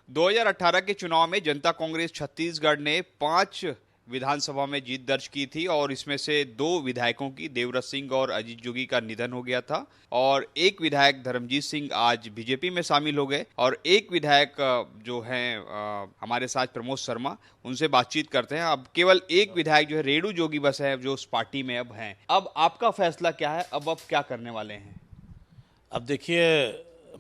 2018 के चुनाव में जनता कांग्रेस छत्तीसगढ़ ने 5 विधानसभा में जीत दर्ज की थी और इसमें से 2 विधायकों की देवव्रत सिंह और अजीत जोगी का निधन हो गया था और एक विधायक धर्मजीत सिंह आज बीजेपी में शामिल हो गए और एक विधायक जो हैं हमारे साथ प्रमोद शर्मा, उनसे बातचीत करते हैं। अब केवल एक विधायक जो है रेणु जोगी बस है जो उस पार्टी में अब हैं। अब आपका फैसला क्या है? अब क्या करने वाले हैं? अब देखिए,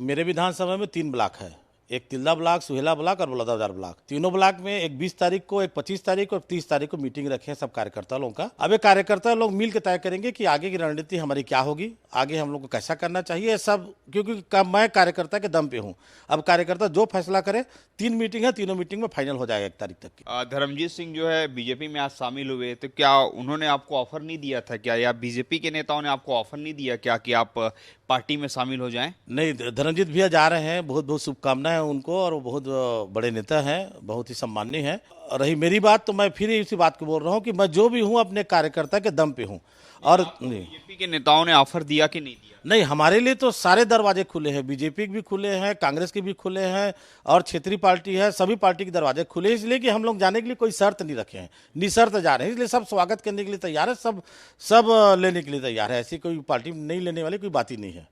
मेरे विधानसभा में 3 ब्लॉक है, एक तिल्दा ब्लॉक, सुहेला ब्लॉक और बलौदाबाजार ब्लॉक। तीनों ब्लॉक में एक 20 तारीख को, एक 25 तारीख को और 30 तारीख को मीटिंग रखे हैं सब कार्यकर्ता लोगों का। अब ये कार्यकर्ता लोग मिल के तय करेंगे कि आगे की रणनीति हमारी क्या होगी, आगे हम लोग को कैसा करना चाहिए सब, क्योंकि मैं कार्यकर्ता के दम पे हूँ। अब कार्यकर्ता जो फैसला करे, 3 मीटिंग है, तीनों मीटिंग में फाइनल हो जाएगा 1 तारीख तक की। धर्मजीत सिंह जो है बीजेपी में आज शामिल हुए, तो क्या उन्होंने आपको ऑफर नहीं दिया था क्या, या बीजेपी के नेताओं ने आपको ऑफर नहीं दिया क्या कि आप पार्टी में शामिल हो जाएं? नहीं, धर्मजीत भैया जा रहे हैं, बहुत बहुत शुभकामनाएं उनको, और वो बहुत बड़े नेता हैं, बहुत ही सम्माननीय हैं। रही मेरी बात, तो मैं फिर इसी बात को बोल रहा हूँ कि मैं जो भी हूँ अपने कार्यकर्ता के दम पे हूँ। और बीजेपी के नेताओं ने ऑफर दिया कि नहीं दिया? नहीं, हमारे लिए तो सारे दरवाजे खुले हैं, बीजेपी के भी खुले हैं, कांग्रेस के भी खुले हैं, और क्षेत्रीय पार्टी है, सभी पार्टी के दरवाजे खुले हैं। इसलिए कि हम लोग जाने के लिए कोई शर्त नहीं रखे हैं, निशर्त जा रहे हैं, इसलिए सब स्वागत करने के लिए तैयार है, सब लेने के लिए तैयार है। ऐसी कोई पार्टी नहीं लेने वाली कोई बात ही नहीं है।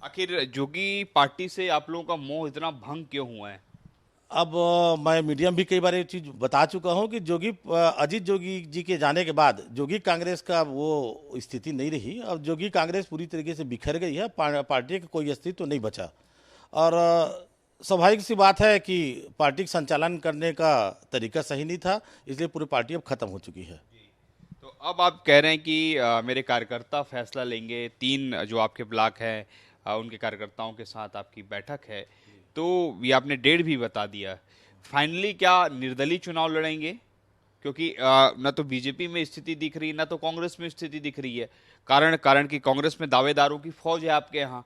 आखिर जोगी पार्टी से आप लोगों का मोह इतना भंग क्यों हुआ है? अब मैं मीडिया में भी कई बार ये चीज़ बता चुका हूँ कि अजीत जोगी जी के जाने के बाद जोगी कांग्रेस का वो स्थिति नहीं रही। अब जोगी कांग्रेस पूरी तरीके से बिखर गई है, पार्टी का कोई अस्तित्व तो नहीं बचा, और स्वाभाविक सी बात है कि पार्टी का संचालन करने का तरीका सही नहीं था, इसलिए पूरी पार्टी अब खत्म हो चुकी है। तो अब आप कह रहे हैं कि मेरे कार्यकर्ता फैसला लेंगे, 3 जो आपके ब्लॉक है उनके कार्यकर्ताओं के साथ आपकी बैठक है, तो ये आपने डेट भी बता दिया। फाइनली क्या निर्दलीय चुनाव लड़ेंगे? क्योंकि न तो बीजेपी में स्थिति दिख रही, ना तो कांग्रेस में स्थिति दिख रही है। कारण कि कांग्रेस में दावेदारों की फौज है आपके यहाँ,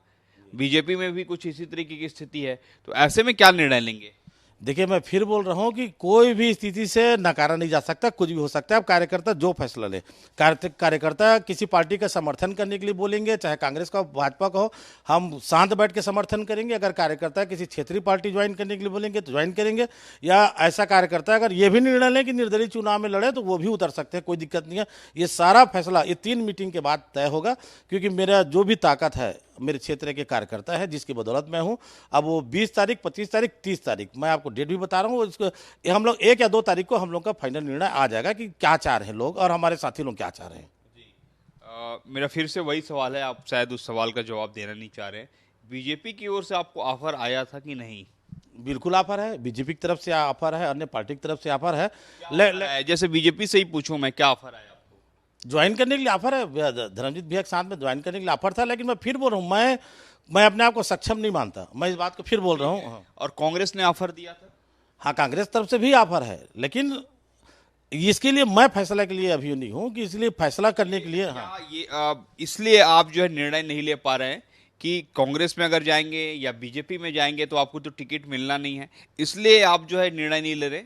बीजेपी में भी कुछ इसी तरीके की स्थिति है, तो ऐसे में क्या निर्णय लेंगे? देखिए, मैं फिर बोल रहा हूं कि कोई भी स्थिति से नकारा नहीं जा सकता, कुछ भी हो सकता है। अब कार्यकर्ता जो फैसला ले, कार्यकर्ता किसी पार्टी का समर्थन करने के लिए बोलेंगे, चाहे कांग्रेस का भाजपा का हो, हम शांत बैठ के समर्थन करेंगे। अगर कार्यकर्ता किसी क्षेत्रीय पार्टी ज्वाइन करने के लिए बोलेंगे तो ज्वाइन करेंगे, या ऐसा कार्यकर्ता अगर ये भी निर्णय लें कि निर्दलीय चुनाव में लड़े तो वो भी उतर सकते हैं, कोई दिक्कत नहीं है। ये सारा फैसला ये 3 मीटिंग के बाद तय होगा, क्योंकि मेरा जो भी ताकत है मेरे क्षेत्र के कार्यकर्ता है जिसकी बदौलत मैं हूं। अब वो 20 तारीख, 25 तारीख, 30 तारीख, मैं आपको डेट भी बता रहा हूँ। इसको हम लोग 1 या 2 तारीख को हम लोग का फाइनल निर्णय आ जाएगा कि क्या चाह रहे हैं लोग और हमारे साथी लोग क्या चाह रहे हैं। मेरा फिर से वही सवाल है, आप शायद उस सवाल का जवाब देना नहीं चाह रहे। बीजेपी की ओर से आपको ऑफर आया था कि नहीं? बिल्कुल ऑफर है, बीजेपी की तरफ से ऑफर है, अन्य पार्टी की तरफ से ऑफर है। जैसे बीजेपी से ही पूछूं मैं, क्या ऑफर आया? ज्वाइन करने के लिए ऑफर है, धर्मजीत भैया के साथ में ज्वाइन करने के लिए ऑफर था, लेकिन मैं फिर बोल रहा हूँ, मैं अपने आप को सक्षम नहीं मानता, मैं इस बात को फिर बोल रहा हूँ। और कांग्रेस ने ऑफर दिया था? हाँ, कांग्रेस तरफ से भी ऑफर है, लेकिन इसके लिए मैं फैसला के लिए अभी नहीं हूँ कि इसलिए फैसला करने के लिए। हाँ, ये इसलिए आप जो है निर्णय नहीं ले पा रहे हैं कि कांग्रेस में अगर जाएंगे या बीजेपी में जाएंगे तो आपको तो टिकट मिलना नहीं है, इसलिए आप जो है निर्णय नहीं ले रहे?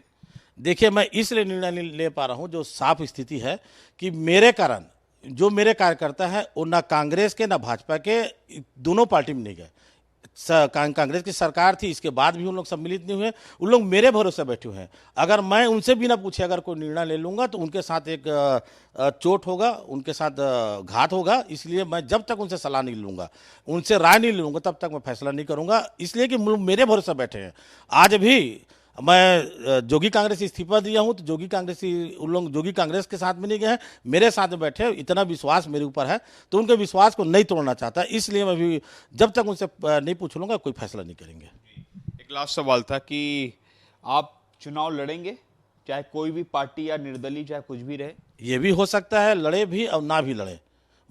देखिए, मैं इसलिए निर्णय नहीं ले पा रहा हूं, जो साफ स्थिति है कि मेरे कारण जो मेरे कार्यकर्ता हैं वो ना कांग्रेस के ना भाजपा के, दोनों पार्टी में नहीं गए। कांग्रेस की सरकार थी, इसके बाद भी उन लोग सम्मिलित नहीं हुए, उन लोग मेरे भरोसे बैठे हुए हैं। अगर मैं उनसे बिना पूछे अगर कोई निर्णय ले लूंगा तो उनके साथ एक चोट होगा, उनके साथ घात होगा। इसलिए मैं जब तक उनसे सलाह नहीं लूंगा, उनसे राय नहीं लूंगा, तब तक मैं फैसला नहीं करूंगा, इसलिए कि मेरे भरोसे बैठे हैं। आज भी मैं जोगी कांग्रेस इस्तीफा दिया हूं तो उन लोग जोगी कांग्रेस के साथ में नहीं गए हैं, मेरे साथ में बैठे। इतना विश्वास मेरे ऊपर है तो उनके विश्वास को नहीं तोड़ना चाहता, इसलिए मैं भी जब तक उनसे नहीं पूछ लूंगा कोई फैसला नहीं करेंगे। एक लास्ट सवाल था कि आप चुनाव लड़ेंगे, चाहे कोई भी पार्टी या निर्दलीय चाहे कुछ भी रहे? ये भी हो सकता है लड़े भी और ना भी लड़े।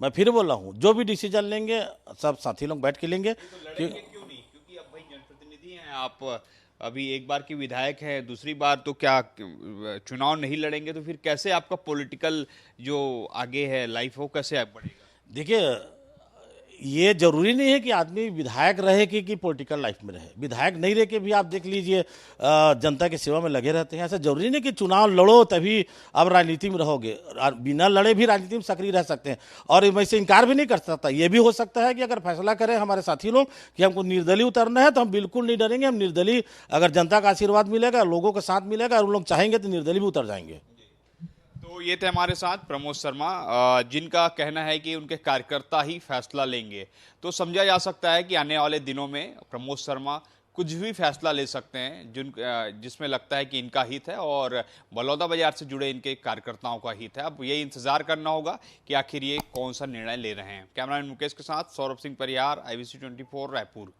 मैं फिर बोल रहा हूँ, जो भी डिसीजन लेंगे सब साथी लोग बैठ के लेंगे। क्यों नहीं? क्योंकि अब भाई जनप्रतिनिधि हैं आप, अभी एक बार के विधायक हैं, दूसरी बार तो क्या चुनाव नहीं लड़ेंगे तो फिर कैसे आपका पॉलिटिकल जो आगे है लाइफ, वो कैसे बढ़ेगा? देखिए, ये जरूरी नहीं है कि आदमी विधायक रहे कि पॉलिटिकल लाइफ में रहे। विधायक नहीं रह के भी आप देख लीजिए जनता की सेवा में लगे रहते हैं। ऐसा जरूरी नहीं कि चुनाव लड़ो तभी अब राजनीति में रहोगे, बिना लड़े भी राजनीति में सक्रिय रह सकते हैं। और मैं इससे इनकार भी नहीं कर सकता। ये भी हो सकता है कि अगर फैसला करें हमारे साथी लोग कि हमको निर्दलीय उतरना है तो हम बिल्कुल नहीं डरेंगे। हम निर्दलीय, अगर जनता का आशीर्वाद मिलेगा, लोगों का साथ मिलेगा और लोग चाहेंगे तो निर्दलीय भी उतर जाएंगे। तो ये थे हमारे साथ प्रमोद शर्मा, जिनका कहना है कि उनके कार्यकर्ता ही फैसला लेंगे। तो समझा जा सकता है कि आने वाले दिनों में प्रमोद शर्मा कुछ भी फैसला ले सकते हैं जिसमें लगता है कि इनका हित है और बलौदा बाजार से जुड़े इनके कार्यकर्ताओं का हित है। अब ये इंतजार करना होगा कि आखिर ये कौन सा निर्णय ले रहे हैं। कैमरामैन मुकेश के साथ सौरभ सिंह परिहार, IBC 24 रायपुर।